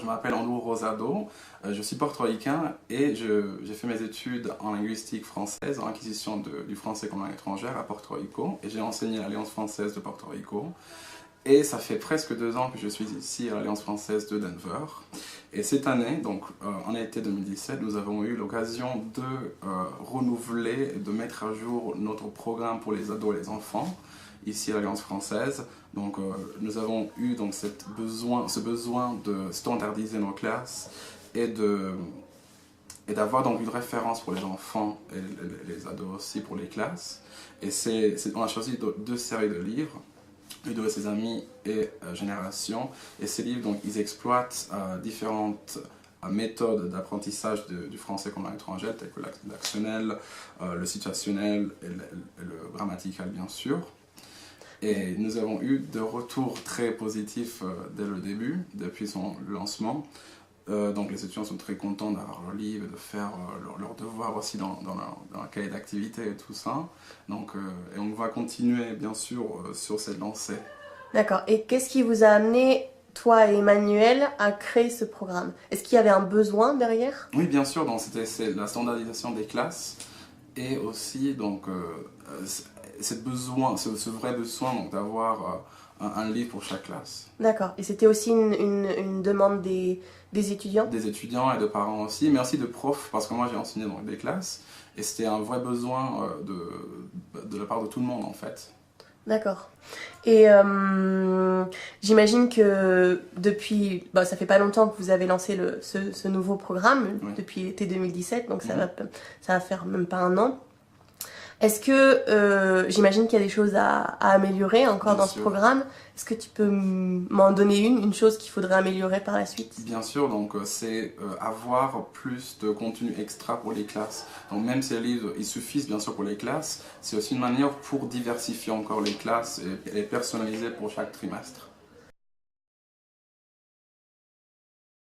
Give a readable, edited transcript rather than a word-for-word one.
m'appelle Andrew Rosado, je suis portoricain et j'ai fait mes études en linguistique française, en acquisition du français comme langue étrangère à Porto Rico, et j'ai enseigné à l'Alliance française de Porto Rico. Et ça fait presque 2 ans que je suis ici à l'Alliance française de Denver. Et cette année, donc en été 2017, nous avons eu l'occasion de renouveler, de mettre à jour notre programme pour les ados et les enfants, ici à l'Alliance française. Donc nous avons eu donc, ce besoin de standardiser nos classes et d'avoir donc une référence pour les enfants et les ados aussi pour les classes. Et on a choisi 2 séries de livres, une de ses amis et Génération. Et ces livres, donc, ils exploitent différentes méthodes d'apprentissage du français comme langue étrangère, telles que l'actionnel, le situationnel et le grammatical, bien sûr. Et nous avons eu de retours très positifs dès le début, depuis son lancement. Donc les étudiants sont très contents d'avoir leur livre, de faire leurs devoirs aussi dans leur cahier d'activité et tout ça. Donc, et on va continuer bien sûr sur cette lancée. D'accord. Et qu'est-ce qui vous a amené, toi et Emmanuel, à créer ce programme? Est-ce qu'il y avait un besoin derrière? Oui, bien sûr. Donc c'est la standardisation des classes et aussi donc ce vrai besoin donc d'avoir un livre pour chaque classe. D'accord. Et c'était aussi une demande des étudiants? Des étudiants et de parents aussi, mais aussi de profs, parce que moi j'ai enseigné dans des classes, et c'était un vrai besoin de la part de tout le monde en fait. D'accord. Et j'imagine que depuis, ça fait pas longtemps que vous avez lancé ce nouveau programme, Oui. depuis l'été 2017, donc ça va faire même pas un an. Est-ce que, j'imagine qu'il y a des choses à améliorer encore Bien dans sûr. ce programme. Est-ce que tu peux m'en donner une chose qu'il faudrait améliorer par la suite? Bien sûr, donc c'est avoir plus de contenu extra pour les classes. Donc même si les livres, ils suffisent bien sûr pour les classes, c'est aussi une manière pour diversifier encore les classes et les personnaliser pour chaque trimestre.